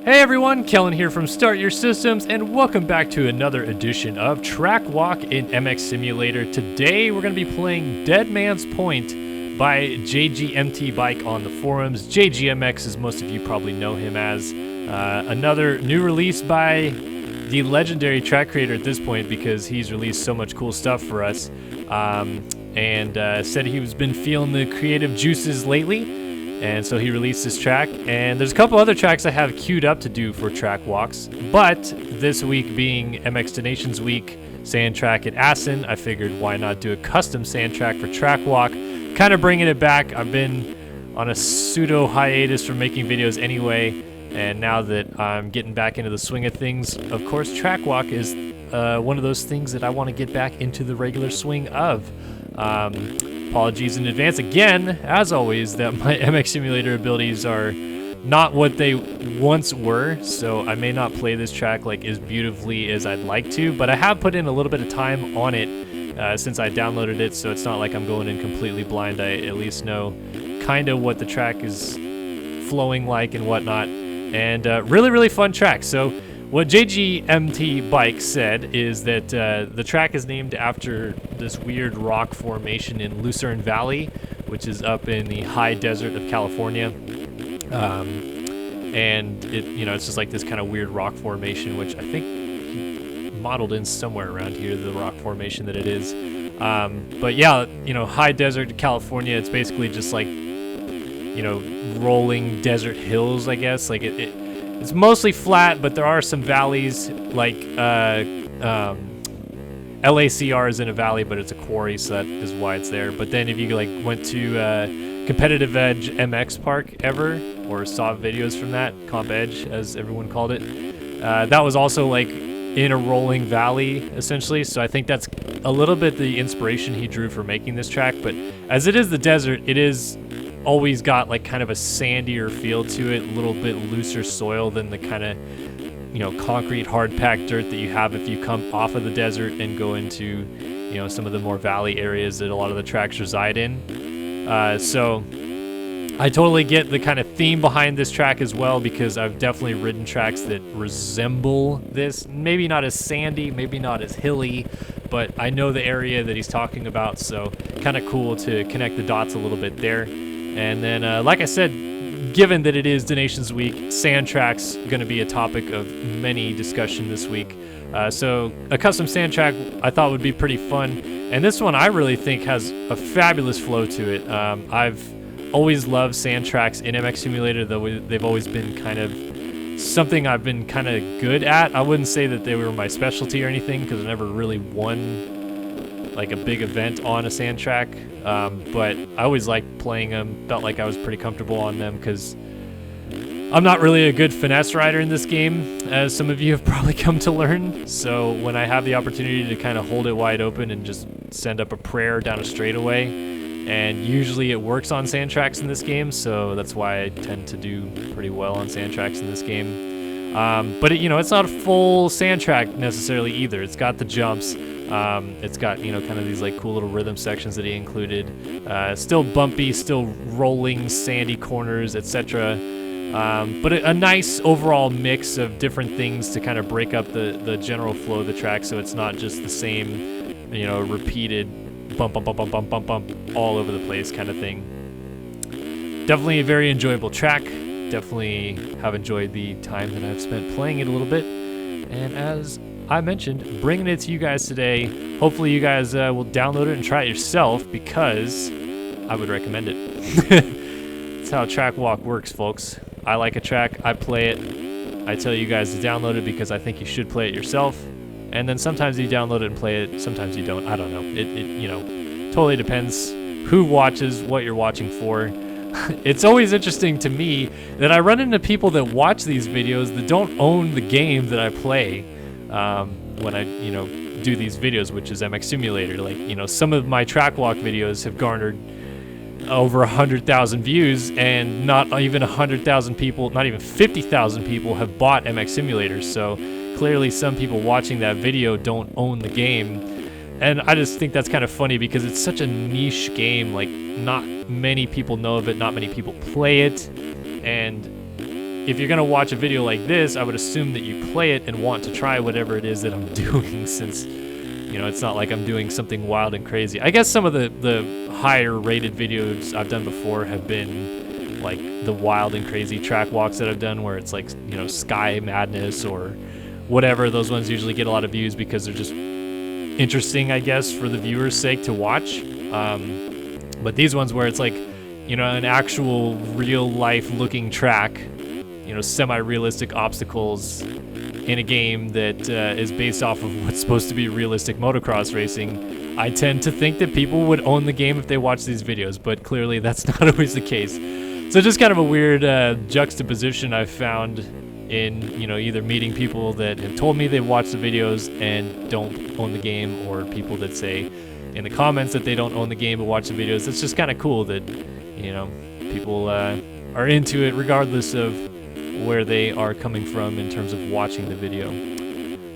Hey everyone, Kellen here from Start Your Systems, and welcome back to another edition of Track Walk in MX Simulator. Today we're going to be playing Dead Man's Point by JGMTbike on the forums. JGMX, as most of you probably know him as, another new release by the legendary track creator at this point, because he's released so much cool stuff for us, and said he's been feeling the creative juices lately. And so he released this track, and there's a couple other tracks I have queued up to do for track walks, but this week being MX Donations week, sand track at Assen, I figured why not do a custom sand track for track walk, kind of bringing it back. I've been on a pseudo hiatus from making videos anyway, and now that I'm getting back into the swing of things, of course track walk is one of those things that I want to get back into the regular swing of. Apologies in advance again, as always, that my MX Simulator abilities are not what they once were, so I may not play this track like as beautifully as I'd like to, but I have put in a little bit of time on it since I downloaded it, so it's not like I'm going in completely blind. I at least know kind of what the track is flowing like and whatnot, and really fun track. So what JGMTbike said is that the track is named after this weird rock formation in Lucerne Valley, which is up in the high desert of California. And it's just like this kind of weird rock formation, which I think he modeled in somewhere around here, the rock formation that it is. But yeah, high desert California, it's basically just like, rolling desert hills, I guess. Like it's mostly flat, but there are some valleys, like LACR is in a valley, but it's a quarry, so that is why it's there. But then if you went to Competitive Edge MX Park ever, or saw videos from that, Comp Edge as everyone called it, that was also like in a rolling valley essentially. So I think that's a little bit the inspiration he drew for making this track. But as it is the desert, it is always got like kind of a sandier feel to it, a little bit looser soil than the kind of concrete hard packed dirt that you have if you come off of the desert and go into some of the more valley areas that a lot of the tracks reside in. So I totally get the kind of theme behind this track as well, because I've definitely ridden tracks that resemble this, maybe not as sandy, maybe not as hilly, but I know the area that he's talking about, so kind of cool to connect the dots a little bit there. And then, like I said, given that it is Donations Week, sand track's going to be a topic of many discussion this week. So a custom sand track I thought would be pretty fun. And this one I really think has a fabulous flow to it. I've always loved sand tracks in MX Simulator, though they've always been kind of something I've been kind of good at. I wouldn't say that they were my specialty or anything, because I never really won like a big event on a sand track, but I always liked playing them, felt like I was pretty comfortable on them, because I'm not really a good finesse rider in this game, as some of you have probably come to learn. So when I have the opportunity to kind of hold it wide open and just send up a prayer down a straightaway, and usually it works on sand tracks in this game, so that's why I tend to do pretty well on sand tracks in this game. But it's not a full sand track necessarily either. It's got the jumps. It's got, kind of these like cool little rhythm sections that he included. Still bumpy, still rolling, sandy corners, etc. But a nice overall mix of different things to kind of break up the general flow of the track, so it's not just the same, repeated bump, bump, bump, bump, bump, bump, bump all over the place kind of thing. Definitely a very enjoyable track. Definitely have enjoyed the time that I've spent playing it a little bit. And as I mentioned, bringing it to you guys today. Hopefully you guys will download it and try it yourself, because I would recommend it. That's how track walk works, folks. I like a track, I play it. I tell you guys to download it because I think you should play it yourself. And then sometimes you download it and play it, sometimes you don't. I don't know. It totally depends who watches, what you're watching for. It's always interesting to me that I run into people that watch these videos that don't own the game that I play when I, do these videos, which is MX Simulator. Like, some of my track walk videos have garnered over 100,000 views, and not even 100,000 people, not even 50,000 people have bought MX Simulator. So clearly some people watching that video don't own the game. And I just think that's kind of funny, because it's such a niche game. Like, not many people know of it, not many people play it, and if you're gonna watch a video like this, I would assume that you play it and want to try whatever it is that I'm doing, since, you know, it's not like I'm doing something wild and crazy. I guess some of the higher rated videos I've done before have been like the wild and crazy track walks that I've done, where it's like, you know, Sky Madness or whatever. Those ones usually get a lot of views because they're just interesting, I guess, for the viewer's sake to watch. But these ones where it's like, you know, an actual real life looking track, you know, semi-realistic obstacles in a game that is based off of what's supposed to be realistic motocross racing, I tend to think that people would own the game if they watch these videos, but clearly that's not always the case. So just kind of a weird juxtaposition I've found in, you know, either meeting people that have told me they've watched the videos and don't own the game, or people that say in the comments that they don't own the game but watch the videos. It's just kind of cool that, you know, people are into it regardless of where they are coming from in terms of watching the video.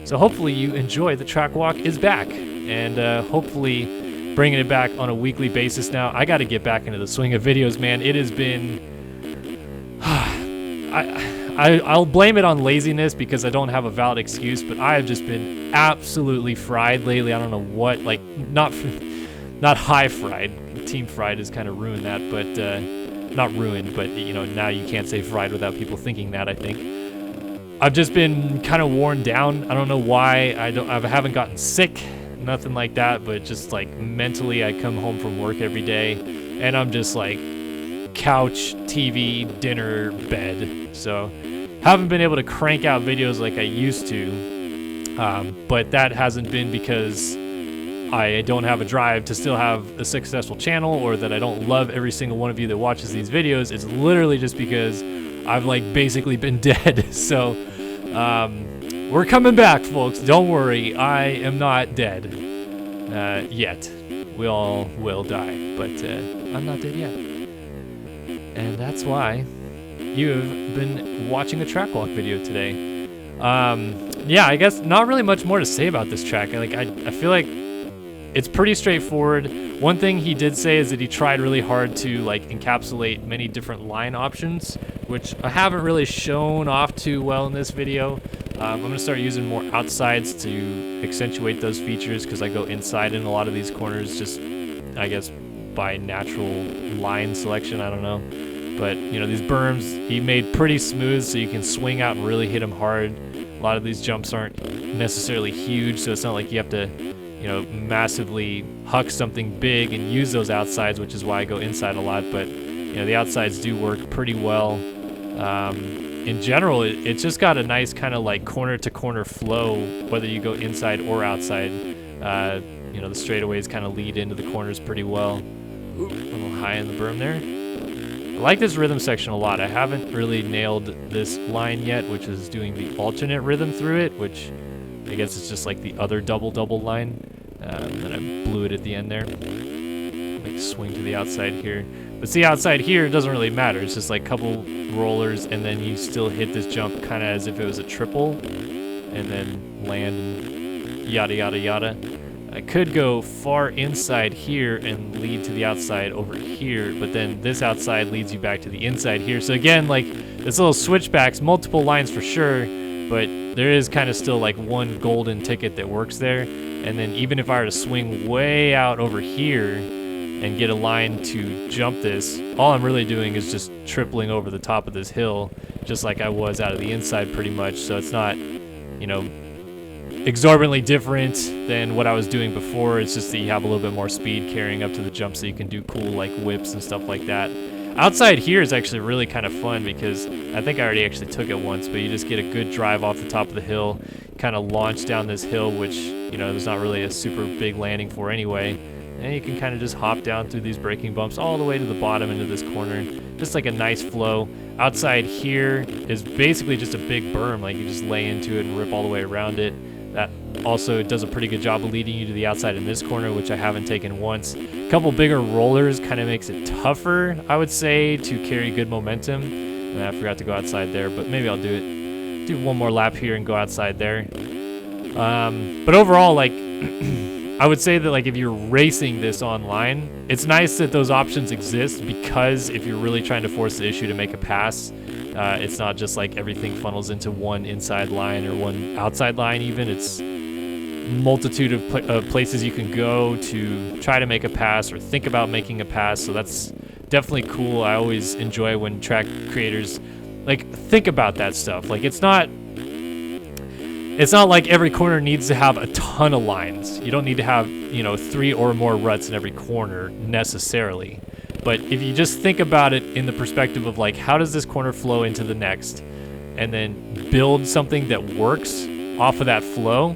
So hopefully you enjoy The Track Walk is back, and hopefully bringing it back on a weekly basis now. I got to get back into the swing of videos, man. It has been... I'll blame it on laziness because I don't have a valid excuse, but I have just been absolutely fried lately. I don't know what, like, not high fried. Team fried has kind of ruined that, but not ruined, but, you know, now you can't say fried without people thinking that, I think. I've just been kind of worn down. I don't know why. I haven't gotten sick, nothing like that, but just like mentally, I come home from work every day and I'm just like couch, TV, dinner, bed. So haven't been able to crank out videos like I used to, but that hasn't been because I don't have a drive to still have a successful channel, or that I don't love every single one of you that watches these videos. It's literally just because I've like basically been dead. So we're coming back, folks. Don't worry, I am not dead yet. We all will die, but I'm not dead yet. And that's why you've been watching a track walk video today. Yeah, I guess not really much more to say about this track. Like I feel like it's pretty straightforward. One thing he did say is that he tried really hard to like encapsulate many different line options, which I haven't really shown off too well in this video. I'm gonna start using more outsides to accentuate those features, because I go inside in a lot of these corners just, I guess, by natural line selection, I don't know. But, you know, these berms he made pretty smooth so you can swing out and really hit them hard. A lot of these jumps aren't necessarily huge, so it's not like you have to, you know, massively huck something big and use those outsides, which is why I go inside a lot. But, you know, the outsides do work pretty well. In general, it's just got a nice kind of like corner-to-corner flow, whether you go inside or outside. You know, the straightaways kind of lead into the corners pretty well. Ooh, a little high in the berm there. I like this rhythm section a lot. I haven't really nailed this line yet, which is doing the alternate rhythm through it, which I guess it's just like the other double-double line. And I blew it at the end there. Like swing to the outside here. But see, outside here, it doesn't really matter. It's just like a couple rollers, and then you still hit this jump kind of as if it was a triple, and then land and yada, yada, yada. I could go far inside here and lead to the outside over here, but then this outside leads you back to the inside here. So again, like, this little switchbacks, multiple lines for sure, but there is kind of still like one golden ticket that works there. And then even if I were to swing way out over here and get a line to jump this, all I'm really doing is just tripling over the top of this hill, just like I was out of the inside pretty much. So it's not, you know, exorbitantly different than what I was doing before. It's just that you have a little bit more speed carrying up to the jump, so you can do cool like whips and stuff like that. Outside here is actually really kind of fun because I think I already actually took it once, but you just get a good drive off the top of the hill, kind of launch down this hill, which, you know, there's not really a super big landing for anyway. And you can kind of just hop down through these braking bumps all the way to the bottom into this corner. Just like a nice flow. Outside here is basically just a big berm, like you just lay into it and rip all the way around it. That also does a pretty good job of leading you to the outside in this corner, which I haven't taken once. A couple bigger rollers kind of makes it tougher, I would say, to carry good momentum. And I forgot to go outside there, but maybe I'll do it. Do one more lap here and go outside there. But overall, like, I would say that, like, if you're racing this online, it's nice that those options exist, because if you're really trying to force the issue to make a pass, It's not just like everything funnels into one inside line or one outside line even. It's multitude of places you can go to try to make a pass or think about making a pass. So that's definitely cool. I always enjoy when track creators like think about that stuff. Like it's not like every corner needs to have a ton of lines. You don't need to have, 3 or more ruts in every corner necessarily. But if you just think about it in the perspective of like, how does this corner flow into the next, and then build something that works off of that flow,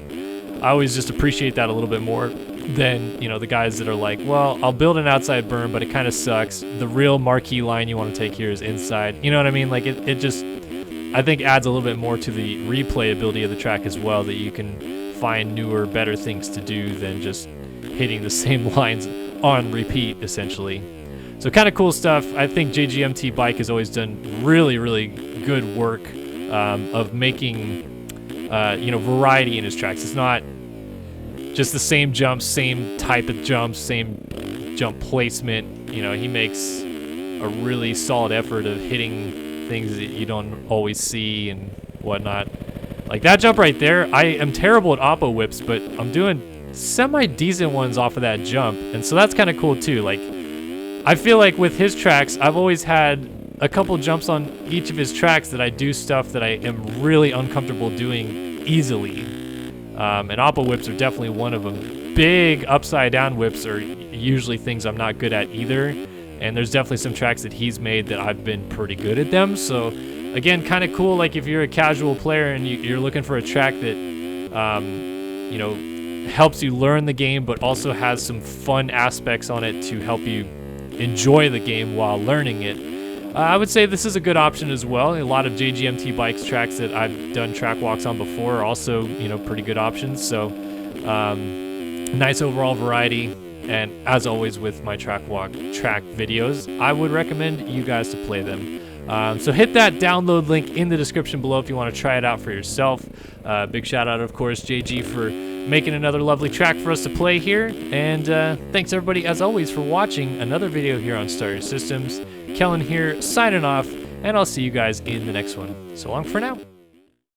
I always just appreciate that a little bit more than, the guys that are like, well, I'll build an outside berm, but it kind of sucks. The real marquee line you want to take here is inside. You know what I mean? Like it just, I think, adds a little bit more to the replayability of the track as well, that you can find newer, better things to do than just hitting the same lines on repeat, essentially. So kind of cool stuff. I think JGMTbike has always done really, really good work of making variety in his tracks. It's not just the same jumps, same type of jumps, same jump placement. He makes a really solid effort of hitting things that you don't always see and whatnot. Like that jump right there, I am terrible at oppo whips, but I'm doing semi-decent ones off of that jump, and so that's kind of cool too. Like I feel like with his tracks, I've always had a couple jumps on each of his tracks that I do stuff that I am really uncomfortable doing easily. And oppo whips are definitely one of them. Big upside down whips are usually things I'm not good at either. And there's definitely some tracks that he's made that I've been pretty good at them. So again, kind of cool. Like if you're a casual player and you're looking for a track that, helps you learn the game, but also has some fun aspects on it to help you enjoy the game while learning it. I would say this is a good option as well. A lot of JGMTbike's tracks that I've done track walks on before are also, pretty good options. So, nice overall variety. And as always with my track videos, I would recommend you guys to play them. So hit that download link in the description below if you want to try it out for yourself. Big shout out, of course, JG for making another lovely track for us to play here. And thanks everybody, as always, for watching another video here on Start Your Systems. Kellen here, signing off, and I'll see you guys in the next one. So long for now.